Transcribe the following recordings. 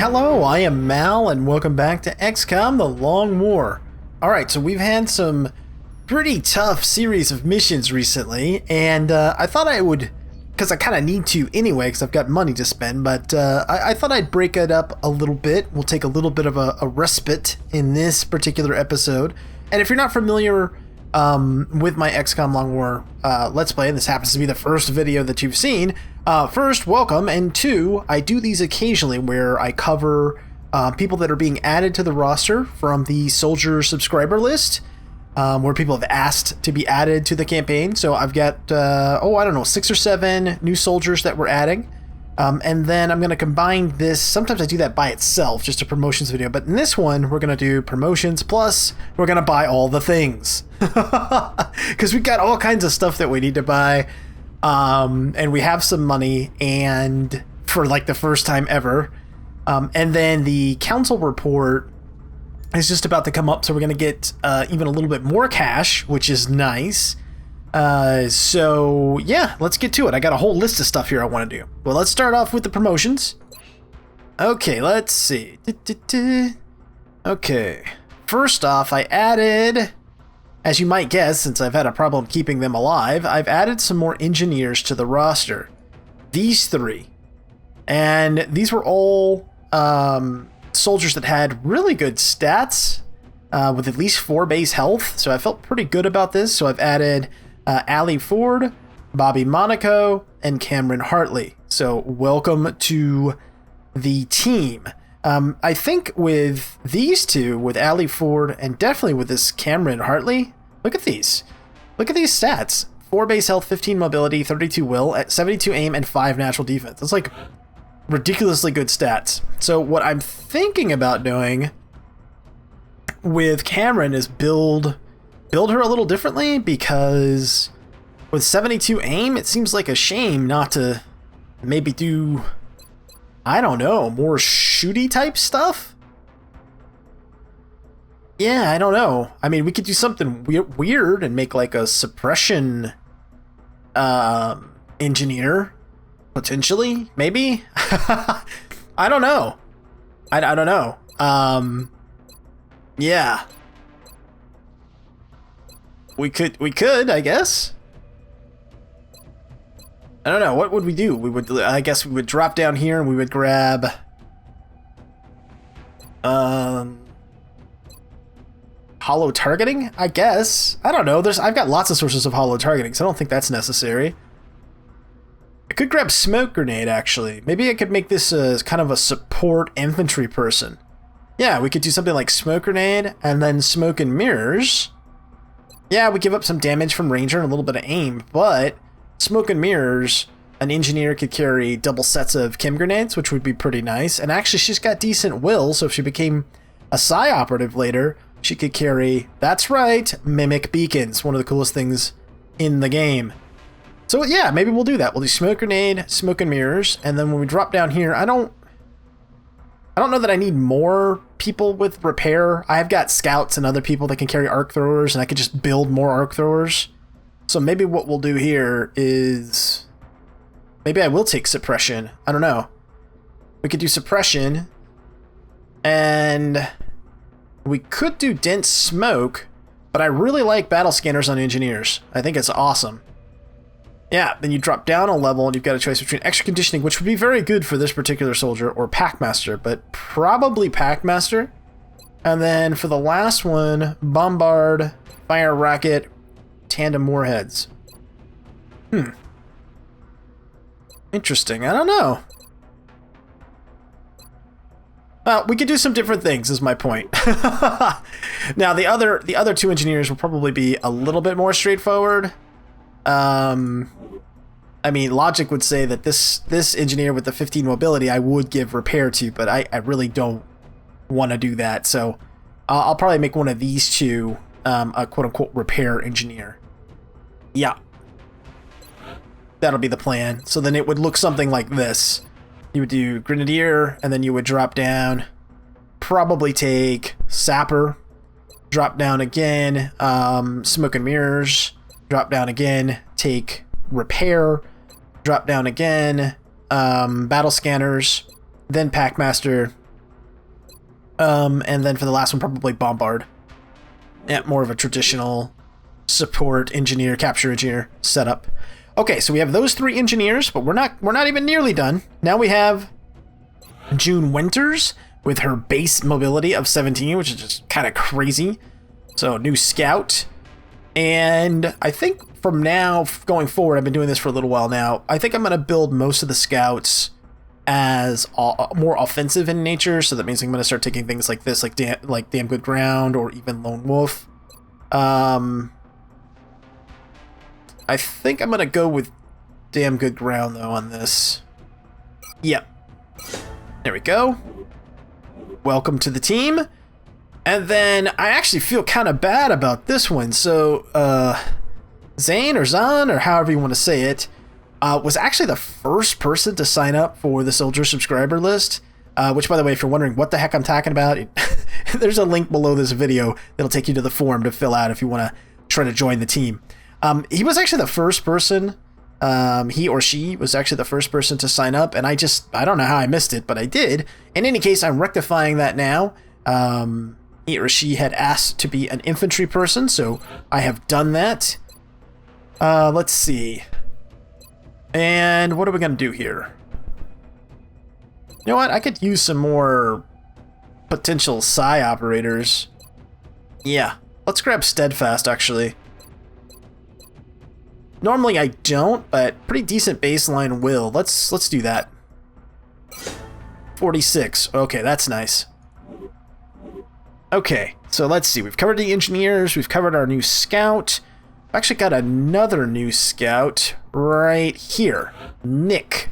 Hello, I am Mal, and welcome back to XCOM The Long War. Alright, so we've had some pretty tough series of missions recently, and I thought I would, because I kind of need to anyway, because I've got money to spend, but I thought I'd break it up a little bit. We'll take a little bit of a respite in this particular episode. And if you're not familiar with my XCOM Long War Let's Play, and this happens to be the first video that you've seen, first, welcome, and two, I do these occasionally where I cover people that are being added to the roster from the soldier subscriber list, where people have asked to be added to the campaign. So I've got, I don't know, 6 or 7 new soldiers that we're adding. And then I'm going to combine this. Sometimes I do that by itself, just a promotions video. But in this one, we're going to do promotions, plus we're going to buy all the things. Because we've got all kinds of stuff that we need to buy. And we have some money, and for like the first time ever. And then the council report is just about to come up, so we're going to get even a little bit more cash, which is nice. So yeah, let's get to it. I got a whole list of stuff here I want to do. Well, let's start off with the promotions. Okay, let's see. Okay, first off, I added, as you might guess, since I've had a problem keeping them alive, I've added some more engineers to the roster. These 3. And these were all soldiers that had really good stats, with at least 4 base health. So I felt pretty good about this. So I've added Allie Ford, Bobby Monaco, and Cameron Hartley. So welcome to the team. I think with these 2, with Allie Ford, and definitely with this Cameron Hartley, look at these. Look at these stats. 4 base health, 15 mobility, 32 will, 72 aim, and 5 natural defense. That's like ridiculously good stats. So what I'm thinking about doing with Cameron is build her a little differently, because with 72 aim, it seems like a shame not to maybe do, I don't know, more shooty type stuff? Yeah, I don't know. I mean, we could do something weird and make like a suppression engineer, potentially, maybe? I don't know. I don't know. Yeah. We could, I guess. I don't know. What would we do? I guess we would drop down here and we would grab hollow targeting, I guess. I don't know. I've got lots of sources of hollow targeting, so I don't think that's necessary. I could grab smoke grenade, actually. Maybe I could make this kind of a support infantry person. Yeah, we could do something like smoke grenade and then smoke and mirrors. Yeah, we give up some damage from ranger and a little bit of aim, but smoke and mirrors, an engineer could carry double sets of chem grenades, which would be pretty nice. And actually, she's got decent will, so if she became a psi operative later, she could carry, that's right, mimic beacons, one of the coolest things in the game. So yeah, maybe we'll do that. We'll do smoke grenade, smoke and mirrors, and then when we drop down here, I don't know that I need more people with repair. I've got scouts and other people that can carry arc throwers, and I could just build more arc throwers. So maybe what we'll do here is, maybe I will take suppression. I don't know. We could do suppression, and we could do dense smoke, but I really like battle scanners on engineers. I think it's awesome. Yeah, then you drop down a level and you've got a choice between extra conditioning, which would be very good for this particular soldier, or Packmaster, but probably Packmaster. And then for the last one, bombard, fire rocket, tandem warheads. Interesting. I don't know. Well, we could do some different things, is my point. Now, the other 2 engineers will probably be a little bit more straightforward. I mean, logic would say that this engineer with the 15 mobility I would give repair to, but I really don't want to do that. So I'll probably make one of these 2 a quote-unquote repair engineer. Yeah. That'll be the plan. So then it would look something like this. You would do grenadier, and then you would drop down, probably take sapper, drop down again, smoke and mirrors, drop down again, take repair, drop down again, battle scanners, then Packmaster, And then for the last one, probably Bombard. Yeah, more of a traditional support engineer, capture engineer setup. Okay, so we have those 3 engineers, but we're not even nearly done. Now we have June Winters with her base mobility of 17, which is just kind of crazy. So new scout. And I think from now going forward, I've been doing this for a little while now, I think I'm going to build most of the scouts as more offensive in nature. So that means I'm going to start taking things like this, like Damn Good Ground or even Lone Wolf. I think I'm going to go with Damn Good Ground, though, on this. Yep. There we go. Welcome to the team. And then I actually feel kind of bad about this one. So, Zane or Zan, or however you want to say it, was actually the first person to sign up for the Soldier subscriber list. Which, by the way, if you're wondering what the heck I'm talking about, there's a link below this video that'll take you to the form to fill out if you want to try to join the team. He was actually the first person, he or she was actually the first person to sign up, and I don't know how I missed it, but I did. In any case, I'm rectifying that now. He or she had asked to be an infantry person, so I have done that. Let's see. And what are we going to do here? You know what? I could use some more potential psi operators. Yeah, let's grab Steadfast, actually. Normally I don't, but pretty decent baseline will. Let's do that. 46. Okay, that's nice. Okay, so let's see. We've covered the engineers. We've covered our new scout. I've actually got another new scout right here. Nick.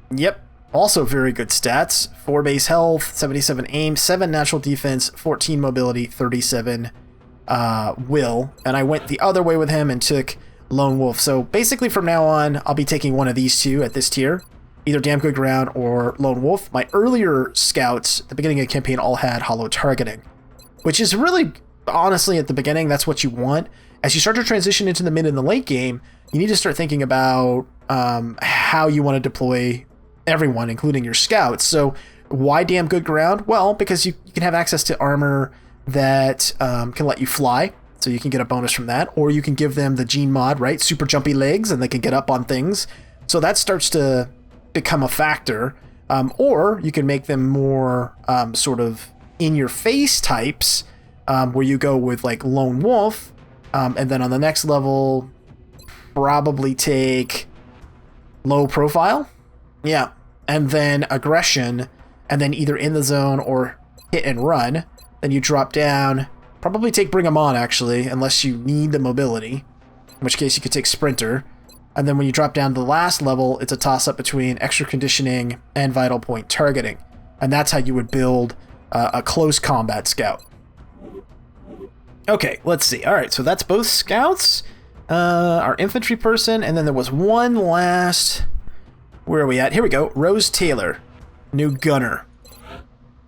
Yep. Also very good stats. 4 base health, 77 aim, 7 natural defense, 14 mobility, 37 will. And I went the other way with him and took Lone Wolf. So basically from now on, I'll be taking one of these two at this tier. Either Damn Good Ground or Lone Wolf. My earlier scouts at the beginning of the campaign all had hollow targeting, which is really, honestly, at the beginning, that's what you want. As you start to transition into the mid and the late game, you need to start thinking about how you want to deploy everyone, including your scouts. So why Damn Good Ground? Well, because you can have access to armor that can let you fly, so you can get a bonus from that, or you can give them the Gene mod, right? Super jumpy legs, and they can get up on things. So that starts to become a factor. Or you can make them more sort of in-your-face types, where you go with like Lone Wolf, and then on the next level, probably take low profile. Yeah, and then aggression, and then either in the zone or hit and run. Then you drop down, probably take Bring 'em On, actually, unless you need the mobility, in which case you could take Sprinter. And then when you drop down to the last level, it's a toss-up between extra conditioning and vital point targeting. And that's how you would build a close combat scout. Okay, let's see. All right, so that's both scouts, our infantry person, and then there was one last... Where are we at? Here we go. Rose Taylor, new gunner.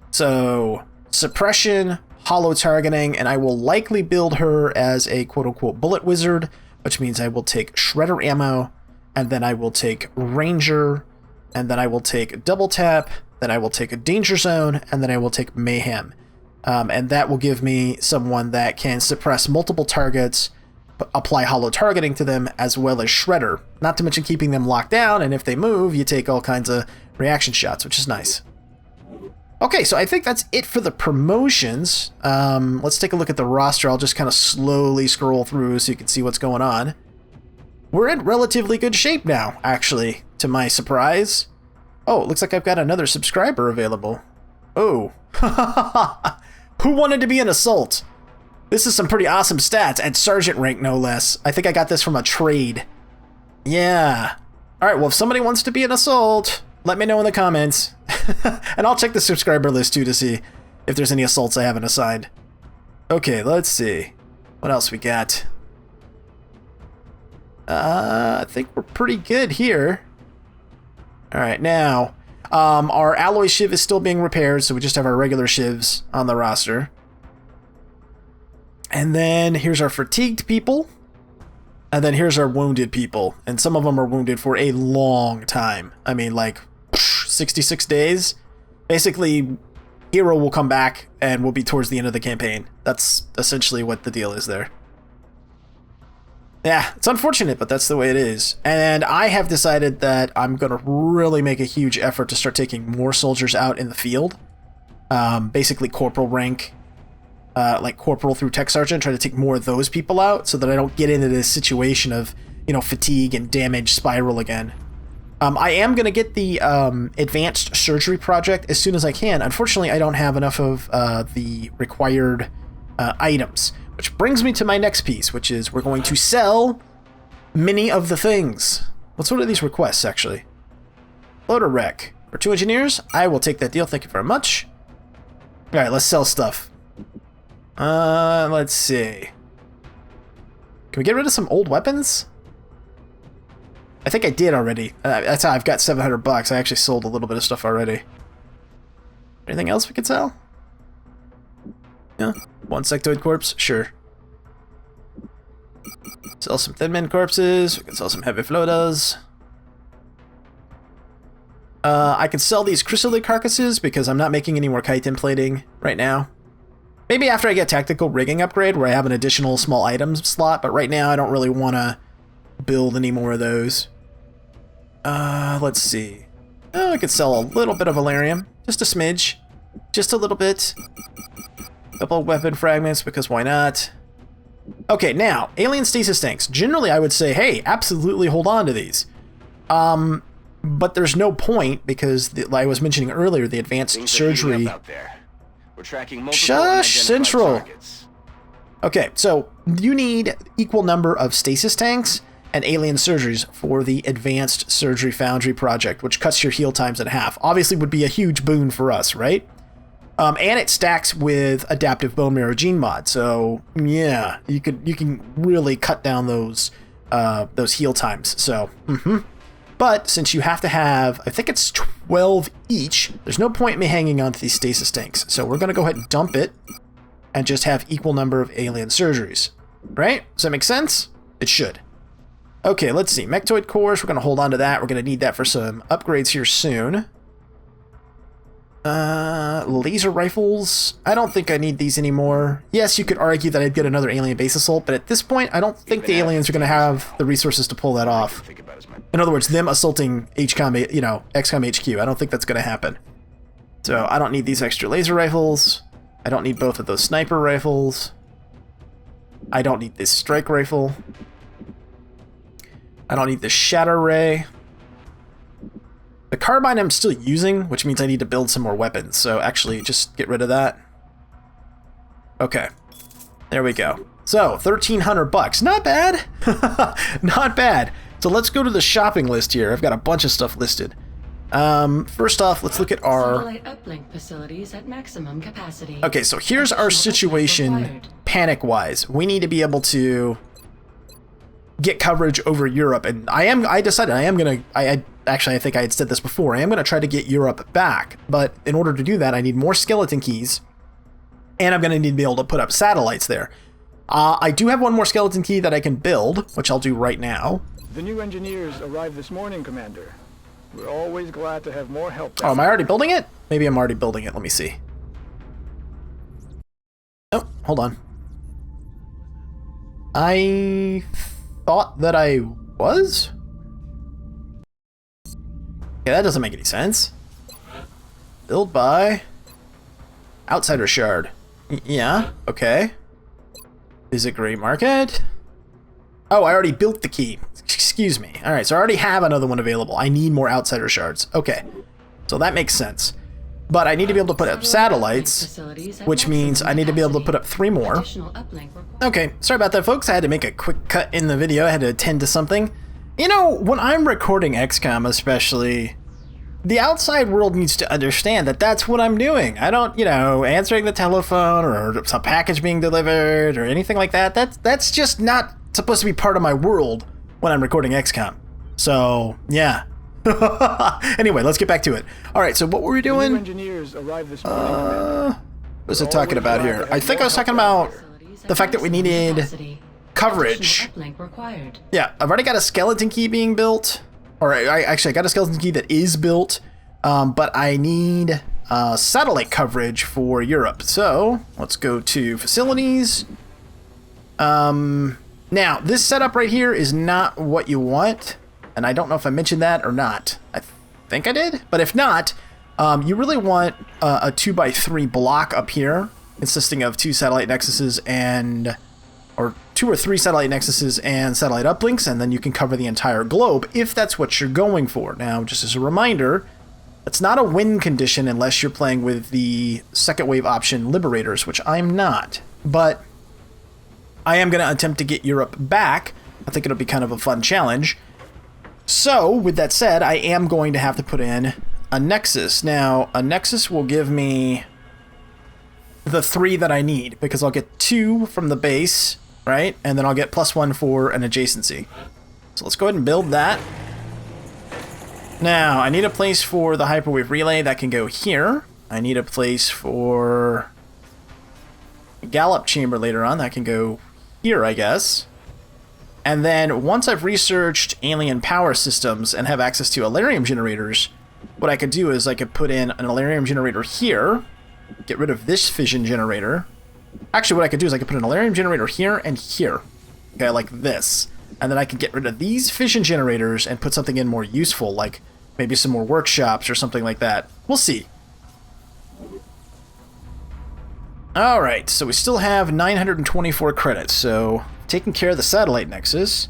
So, suppression, hollow targeting, and I will likely build her as a quote-unquote bullet wizard, which means I will take shredder ammo, and then I will take ranger, and then I will take double tap, then I will take a danger zone, and then I will take mayhem. And that will give me someone that can suppress multiple targets, apply hollow targeting to them, as well as shredder. Not to mention keeping them locked down, and if they move, you take all kinds of reaction shots, which is nice. Okay, so I think that's it for the promotions. Let's take a look at the roster. I'll just kind of slowly scroll through so you can see what's going on. We're in relatively good shape now, actually, to my surprise. Oh, it looks like I've got another subscriber available. Oh. Who wanted to be an assault? This is some pretty awesome stats, at sergeant rank no less. I think I got this from a trade. Yeah. Alright, well if somebody wants to be an assault, let me know in the comments. And I'll check the subscriber list too to see if there's any assaults I haven't assigned. Okay, let's see. What else we got? I think we're pretty good here. Alright, now, our alloy shiv is still being repaired, so we just have our regular shivs on the roster. And then here's our fatigued people. And then here's our wounded people. And some of them are wounded for a long time. I mean, like, 66 days. Basically, hero will come back and will be towards the end of the campaign. That's essentially what the deal is there. Yeah, it's unfortunate, but that's the way it is. And I have decided that I'm going to really make a huge effort to start taking more soldiers out in the field. Basically corporal rank, like corporal through tech sergeant, try to take more of those people out so that I don't get into this situation of, you know, fatigue and damage spiral again. I am going to get the advanced surgery project as soon as I can. Unfortunately, I don't have enough of the required items. Which brings me to my next piece, which is we're going to sell many of the things. What sort of these requests, actually? Load a wreck. For 2 engineers, I will take that deal. Thank you very much. Alright, let's sell stuff. Let's see. Can we get rid of some old weapons? I think I did already. That's how I've got $700. I actually sold a little bit of stuff already. Anything else we could sell? Yeah. 1 sectoid corpse? Sure. Sell some thin men corpses. We can sell some heavy flotas. I can sell these chrysalid carcasses because I'm not making any more chitin plating right now. Maybe after I get tactical rigging upgrade where I have an additional small items slot, but right now I don't really want to build any more of those. Let's see. Oh, I could sell a little bit of Valerium. Just a smidge. Just a little bit. Couple of weapon fragments, because why not? Okay, now, alien stasis tanks. Generally, I would say, hey, absolutely hold on to these. But there's no point, because, like I was mentioning earlier, the advanced surgery... We're tracking Shush, Central! Targets. Okay, so you need equal number of stasis tanks and alien surgeries for the advanced surgery foundry project, which cuts your heal times in half. Obviously would be a huge boon for us, right? And it stacks with adaptive bone marrow gene mod, so yeah, you can really cut down those heal times. So, But since you have to have, I think it's 12 each, there's no point in me hanging on to these stasis tanks. So we're gonna go ahead and dump it and just have equal number of alien surgeries, right? Does that make sense? It should. Okay, let's see. Mechtoid cores, we're gonna hold on to that. We're gonna need that for some upgrades here soon. Laser rifles. I don't think I need these anymore. Yes, you could argue that I'd get another alien base assault, but at this point, I don't think the aliens are going to have the resources to pull that off. In other words, them assaulting XCOM, you know, XCOM HQ. I don't think that's going to happen. So I don't need these extra laser rifles. I don't need both of those sniper rifles. I don't need this strike rifle. I don't need this shatter ray. The carbine I'm still using, which means I need to build some more weapons, so actually just get rid of that. Okay, there we go. So, $1,300. Not bad! Not bad. So let's go to the shopping list here. I've got a bunch of stuff listed. First off, let's look at our... Satellite uplink facilities at maximum capacity. Okay, so here's our situation panic-wise. We need to be able to get coverage over Europe, and I decided I am gonna... Actually, I think I had said this before. I am going to try to get Europe back, but in order to do that, I need more skeleton keys, and I'm going to need to be able to put up satellites there. I do have one more skeleton key that I can build, which I'll do right now. The new engineers arrived this morning, Commander. We're always glad to have more help. Oh, am I already building it? Maybe I'm already building it. Let me see. Oh, hold on. I thought that I was? Yeah, that doesn't make any sense. Build by Outsider Shard. Yeah, okay. Is it Gray Market? Oh, I already built the key. Excuse me. Alright, so I already have another one available. I need more Outsider Shards. Okay, so that makes sense. But I need to be able to put up satellites, which means I need to be able to put up 3 more. Okay, sorry about that, folks. I had to make a quick cut in the video. I had to attend to something. You know, when I'm recording XCOM especially, the outside world needs to understand that that's what I'm doing. I don't, you know, answering the telephone or some package being delivered or anything like that. That's just not supposed to be part of my world when I'm recording XCOM. So, yeah. Anyway, let's get back to it. Alright, so what were we doing? Engineers arrived this morning. What was I talking about here? I think I was talking about the fact that we needed coverage. Yeah, I've already got a skeleton key being built. Or I got a skeleton key that is built. But I need satellite coverage for Europe. So let's go to facilities. Now, this setup right here is not what you want, and I don't know if I mentioned that or not. I think I did, but if not, you really want a 2x3 block up here, consisting of 2 satellite nexuses or 2 or 3 satellite nexuses and satellite uplinks, and then you can cover the entire globe if that's what you're going for. Now, just as a reminder, it's not a win condition unless you're playing with the second wave option Liberators, which I'm not, but I am going to attempt to get Europe back. I think it'll be kind of a fun challenge. So, with that said, I am going to have to put in a Nexus. Now, a Nexus will give me the 3 that I need, because I'll get 2 from the base, right? And then I'll get +1 for an adjacency. So let's go ahead and build that. Now, I need a place for the hyperwave relay. That can go here. I need a place for a Gallop chamber later on. That can go here, I guess. And then once I've researched alien power systems and have access to Alarium generators, what I could do is I could put in an Alarium generator here, get rid of this fission generator. Actually, what I could do is I could put an Alarium generator here and here. Okay, like this. And then I could get rid of these fission generators and put something in more useful, like maybe some more workshops or something like that. We'll see. Alright, so we still have 924 credits, so taking care of the satellite nexus.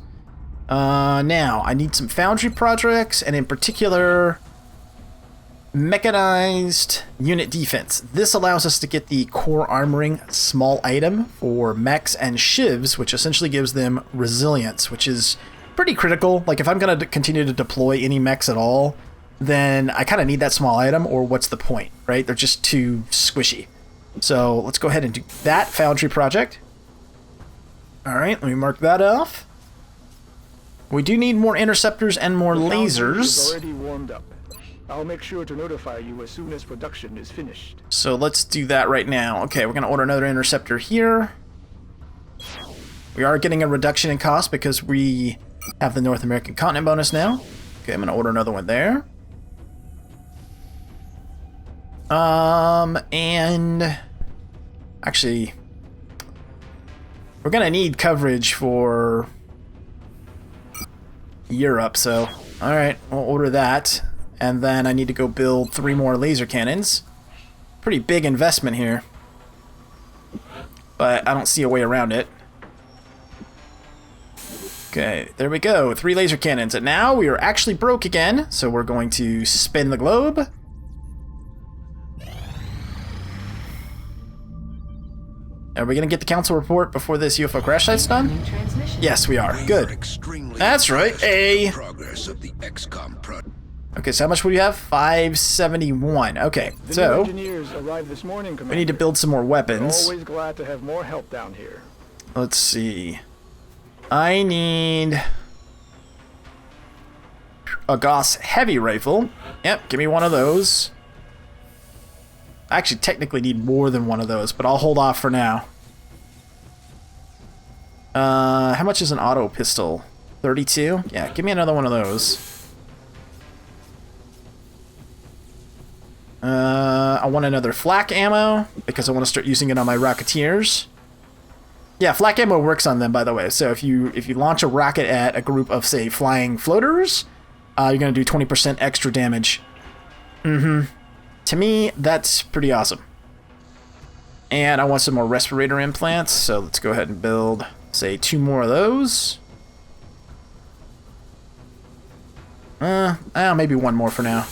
Now, I need some foundry projects, and in particular, mechanized unit defense. This allows us to get the core armoring small item for mechs and shivs, which essentially gives them resilience, which is pretty critical. Like, if I'm going to continue to deploy any mechs at all, then I kind of need that small item, or what's the point, right? They're just too squishy. So let's go ahead and do that foundry project. Alright, let me mark that off. We do need more interceptors and more lasers. Is already warmed up. I'll make sure to notify you as soon as production is finished. So let's do that right now. Okay, we're going to order another interceptor here. We are getting a reduction in cost because we have the North American continent bonus now. Okay, I'm going to order another one there. And actually, we're going to need coverage for Europe, so alright, we'll order that. And then I need to go build 3 more laser cannons. Pretty big investment here, but I don't see a way around it. Okay, there we go, 3 laser cannons. And now we are actually broke again, so we're going to spin the globe. Are we going to get the council report before this UFO crash site's done? Yes, we are. Good. That's right. Progress of the XCOM project. Okay, so how much would you have? 571. Okay, so Engineers arrived this morning, Commander. we need to build some more weapons. Always glad to have more help down here. Let's see. I need a Gauss heavy rifle. Yep, give me one of those. I actually technically need more than one of those, but I'll hold off for now. How much is an auto pistol? 32? Yeah, give me another one of those. I want another flak ammo, because I want to start using it on my Rocketeers. Yeah, flak ammo works on them, by the way. So if you launch a rocket at a group of, say, flying floaters, you're going to do 20% extra damage. To me, that's pretty awesome. And I want some more respirator implants, so let's go ahead and build, say, 2 more of those. Maybe 1 more for now.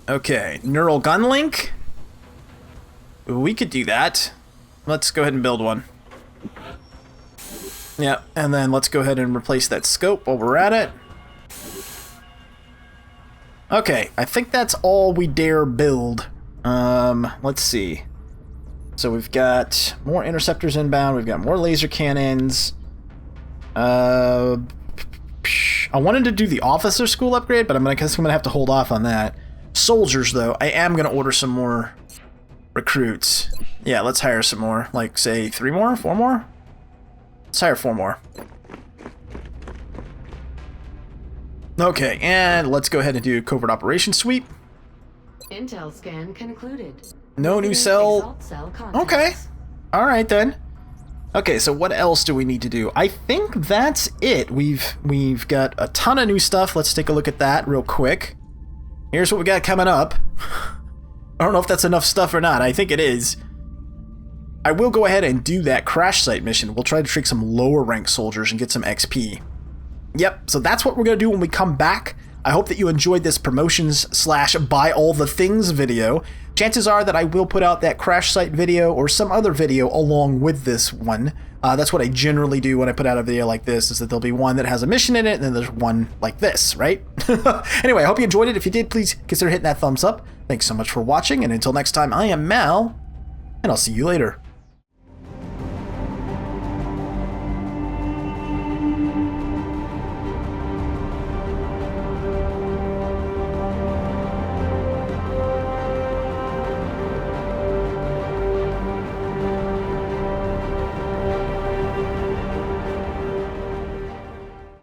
Okay, neural gun link. We could do that. Let's go ahead and build one. Yeah, and then let's go ahead and replace that scope while we're at it. Okay, I think that's all we dare build. Let's see. So we've got more interceptors inbound, we've got more laser cannons. I wanted to do the officer school upgrade, but I guess I'm gonna have to hold off on that. Soldiers, though, I am gonna order some more recruits. Yeah, let's hire some more. Like, say, 3 more? 4 more? Let's hire 4 more. Okay, and let's go ahead and do covert operation sweep. Intel scan concluded. No new Visiting cell. Exalt cell contacts. Okay. All right then. Okay, so what else do we need to do? I think that's it. We've got a ton of new stuff. Let's take a look at that real quick. Here's what we got coming up. I don't know if that's enough stuff or not. I think it is. I will go ahead and do that crash site mission. We'll try to trick some lower rank soldiers and get some XP. Yep, so that's what we're going to do when we come back. I hope that you enjoyed this promotions / buy all the things video. Chances are that I will put out that crash site video or some other video along with this one. That's what I generally do when I put out a video like this, is that there'll be one that has a mission in it, and then there's one like this, right? Anyway, I hope you enjoyed it. If you did, please consider hitting that thumbs up. Thanks so much for watching, and until next time, I am Mal, and I'll see you later.